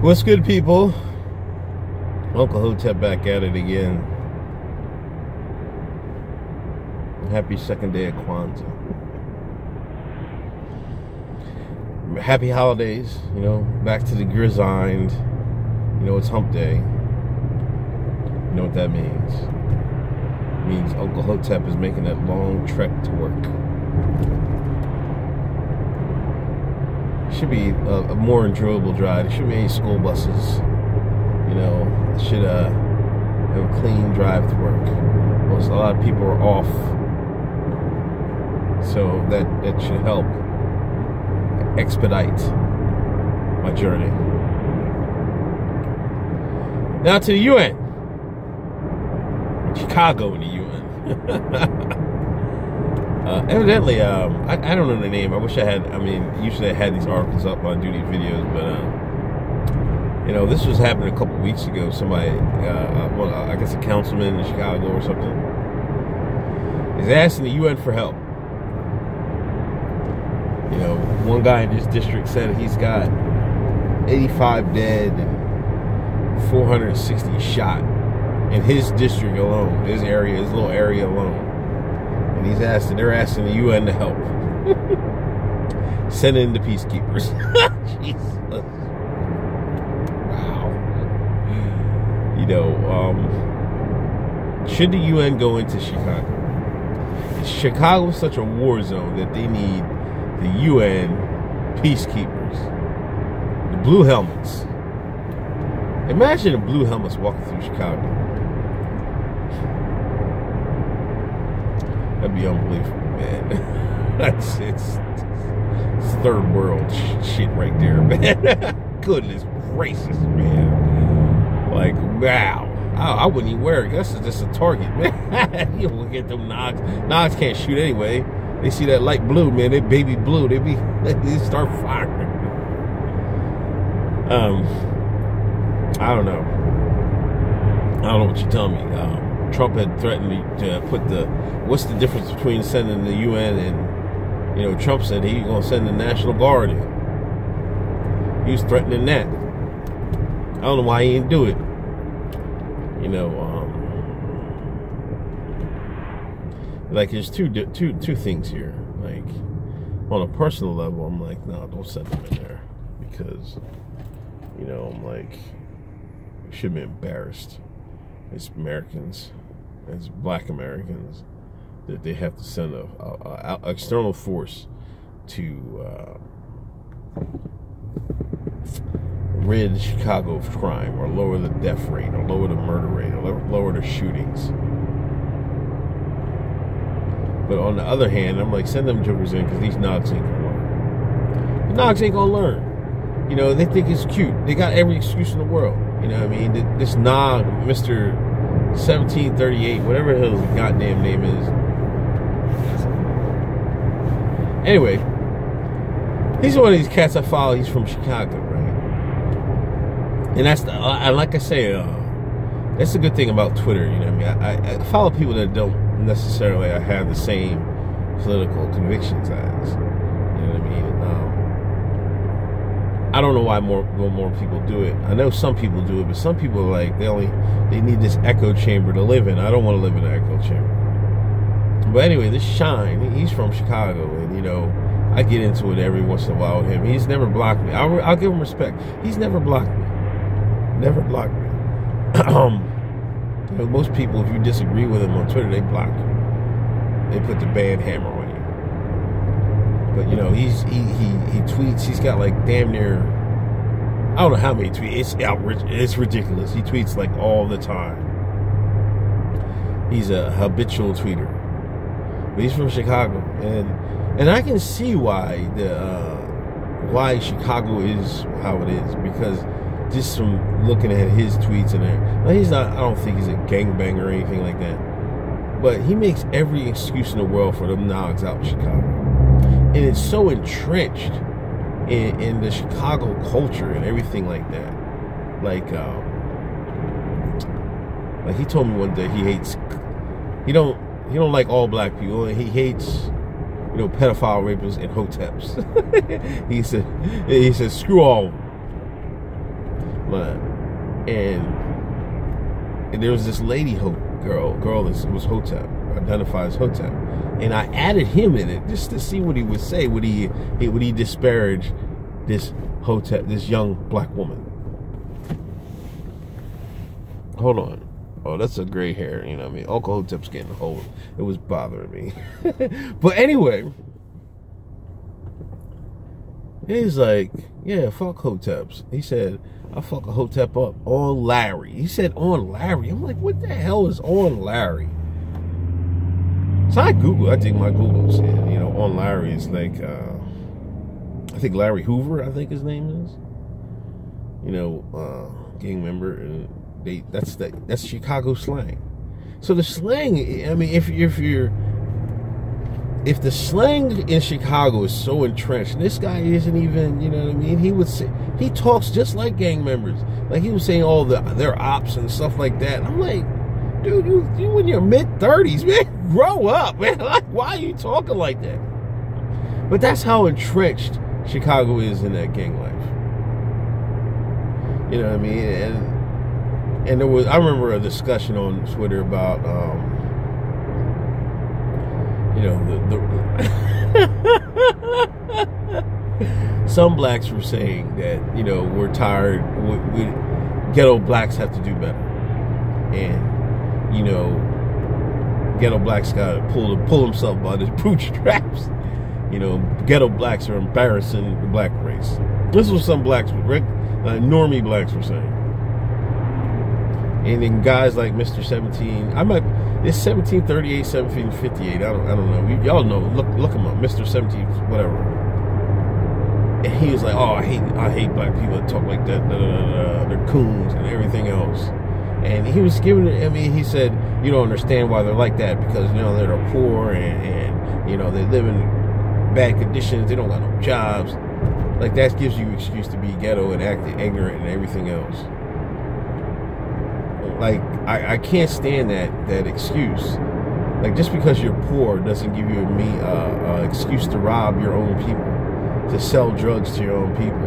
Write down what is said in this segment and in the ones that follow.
What's good, people? Uncle Hotep back at it again. Happy second day of Kwanzaa. Happy holidays, you know, back to the grind. You know, it's hump day. You know what that means? It means Uncle Hotep is making that long trek to work. Should be a more enjoyable drive. There shouldn't be any school buses. You know, it should have a clean drive to work. Most, a lot of people are off, so that should help expedite my journey. Now to the UN. Chicago in the UN. Evidently, I don't know the name. I wish I had. I mean, usually I had these articles up when I do these videos, but you know, this was happening a couple weeks ago. Somebody, well, I guess a councilman in Chicago or something, is asking the UN for help. You know, one guy in this district said he's got 85 dead and 460 shot in his district alone, his area, his little area alone. And they're asking the UN to help. Send in the peacekeepers. Jesus. Wow. You know, should the UN go into Chicago? Chicago is such a war zone that they need the UN peacekeepers. The blue helmets. Imagine the blue helmets walking through Chicago. That'd be unbelievable, man. It's third world shit right there, man. Goodness gracious, man. Like, wow. I wouldn't even wear it. That's just a target, man. You don't get them Nogs. Nogs can't shoot anyway. They see that light blue, man. They baby blue. They start firing. I don't know. I don't know what you're telling me. Trump had threatened to put what's the difference between sending the UN and, you know, Trump said he was going to send the National Guard in. He was threatening that. I don't know why he didn't do it. You know, like there's two things here. Like, on a personal level, I'm like, no, don't send them in there. Because, you know, I'm like, we should be embarrassed as Americans, as black Americans, that they have to send a external force to rid Chicago of crime, or lower the death rate, or lower the murder rate, or lower the shootings. But on the other hand, I'm like, send them jokers in, because these Nogs ain't gonna learn. The Nogs ain't gonna learn. You know, they think it's cute. They got every excuse in the world. You know what I mean? This Nog, Mr. 1738, whatever his goddamn name is. Anyway, he's one of these cats I follow. He's from Chicago, right? And that's like I say, that's the good thing about Twitter. You know what I mean? I follow people that don't necessarily have the same political convictions as. You know what I mean? I don't know why more people do it. I know some people do it, but some people are like, they need this echo chamber to live in. I don't want to live in an echo chamber. But anyway, this Shine, he's from Chicago, and you know, I get into it every once in a while with him. He's never blocked me. I'll give him respect. He's never blocked me. Never blocked me. You know, most people, if you disagree with them on Twitter, they block you. They put the bad hammer on you. But you know, he tweets. He's got like damn near, I don't know how many tweets. It's ridiculous. He tweets like all the time. He's a habitual tweeter. But he's from Chicago, and I can see why why Chicago is how it is, because just from looking at his tweets and there, now he's not. I don't think he's a gangbanger or anything like that. But he makes every excuse in the world for them Nogs out in Chicago. And it's so entrenched in the Chicago culture and everything like that. Like he told me one day he don't like all black people. He hates, you know, pedophile rapists and hoteps. he said screw all of them. And there was this lady girl that was Hotep, identified as Hotep, and I added him in it just to see what he would say. Would he disparage this Hotep, this young black woman? Hold on. Oh, that's a gray hair, you know what I mean? Uncle Hotep's getting old. It was bothering me. But anyway, he's like, yeah, fuck Hoteps. He said, I fuck a Hotep up on Larry. He said on Larry. I'm like, what the hell is on Larry? So I did my Googles, and you know, on Larry is like, I think Larry Hoover, I think his name is. You know, gang member, and that's Chicago slang. So the slang, I mean, if the slang in Chicago is so entrenched, this guy isn't even, you know what I mean? He talks just like gang members. Like he was saying all their ops and stuff like that. And I'm like, dude, you in your mid-30s, man. Grow up, man. Like, why are you talking like that? But that's how entrenched Chicago is in that gang life. You know what I mean? And I remember a discussion on Twitter about, you know, some blacks were saying that, you know, we're tired, we ghetto blacks have to do better. And, you know, ghetto blacks got to pull himself by his bootstraps. You know, ghetto blacks are embarrassing the black race. This was some blacks, normie blacks were saying. And then guys like Mr. 17, it's 1738, 1758. I don't know. Y'all know. Look him up, Mr. 17, whatever. And he was like, "Oh, I hate black people that talk like that. They're coons and everything else." And he was he said, "You don't understand why they're like that because, you know, they're poor and you know, they live in bad conditions. They don't got no jobs. Like that gives you excuse to be ghetto and act ignorant and everything else." Like, I can't stand that excuse. Like, just because you're poor doesn't give you an excuse to rob your own people, to sell drugs to your own people,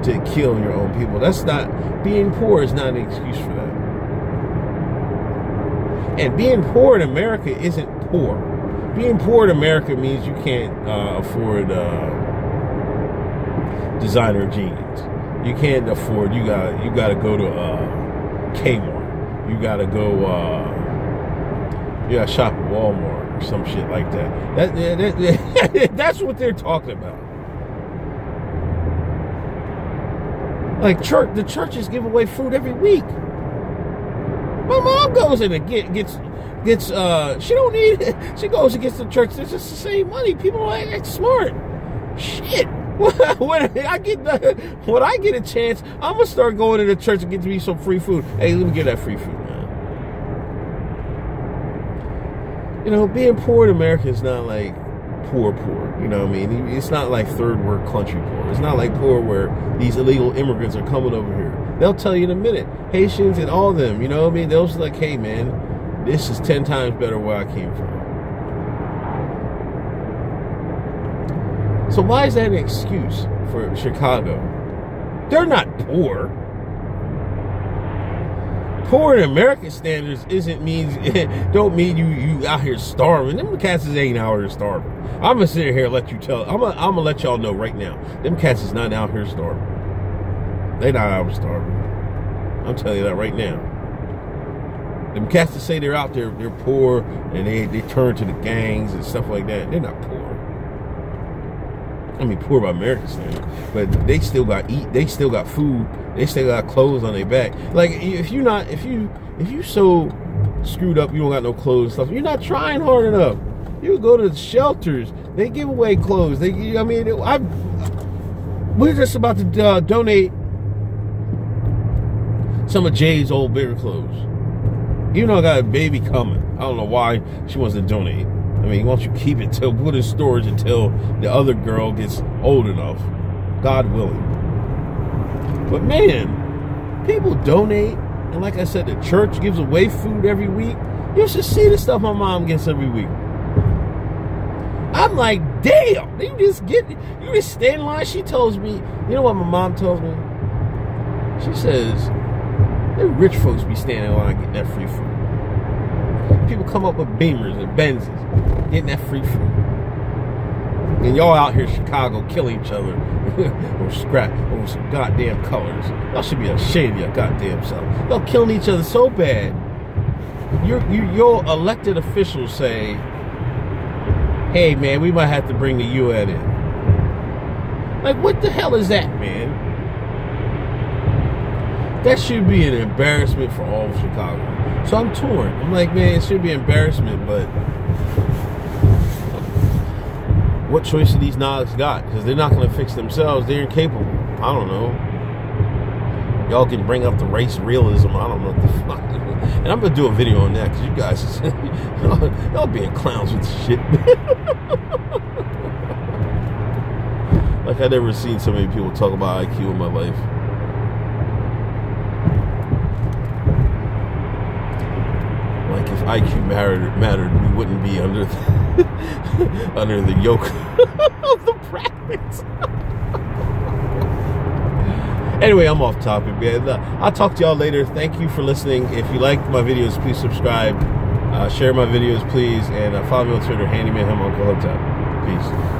to kill your own people. Being poor is not an excuse for that. And being poor in America isn't poor. Being poor in America means you can't afford designer jeans. You can't afford, you gotta go to Kmart. You gotta go, you gotta shop at Walmart or some shit like that. That's what they're talking about. Like the churches give away food every week. My mom goes in and gets she don't need it. She goes and gets the church. It's just the same money. People are like, it's smart. Shit. When I get a chance, I'm gonna start going to the church and get me some free food. Hey, let me get that free food, man. You know, being poor in America is not like poor. You know what I mean? It's not like third world country poor. It's not like poor where these illegal immigrants are coming over here. They'll tell you in a minute. Haitians and all of them, you know what I mean? They'll just like, hey man, this is 10 times better where I came from. So why is that an excuse for Chicago? They're not poor. Poor in American standards don't mean you out here starving. Them cats ain't out here starving. I'm gonna sit here and let you tell. I'm gonna let y'all know right now. Them cats is not out here starving. They not out here starving. I'm telling you that right now. Them cats that say they're out there, they're poor, and they turn to the gangs and stuff like that. They're not poor. I mean, poor by American standards, but they still got they still got food, they still got clothes on their back. Like if you so screwed up, you don't got no clothes and stuff. You're not trying hard enough. You go to the shelters, they give away clothes. We're just about to donate some of Jay's old bigger clothes. You know, I got a baby coming. I don't know why she wants to donate. I mean, why don't you keep it put in storage until the other girl gets old enough, God willing. But man, people donate, and like I said, the church gives away food every week. You should see the stuff my mom gets every week. I'm like, damn, you just stand in line. She tells me, you know what my mom tells me? She says, them rich folks be standing in line getting that free food. People come up with Beamers and Benzes, getting that free food. And y'all out here in Chicago killing each other or scrap over some goddamn colors. Y'all should be ashamed of your goddamn self. Y'all killing each other so bad. Your elected officials say, hey man, we might have to bring the UN in. Like, what the hell is that, man? That should be an embarrassment for all of Chicago. So I'm torn. I'm like, man, it should be embarrassment, but what choice do these Nogs got? Because they're not going to fix themselves. They're incapable. I don't know. Y'all can bring up the race realism. I don't know what the fuck. And I'm going to do a video on that because you guys, y'all being clowns with shit. Like, I've never seen so many people talk about IQ in my life. Like, if IQ mattered, we wouldn't be under under the yoke of the practice. Anyway, I'm off topic, man. I'll talk to y'all later. Thank you for listening. If you like my videos, please subscribe. Share my videos, please. And follow me on Twitter, Handyman Him Uncle Hotep. Peace.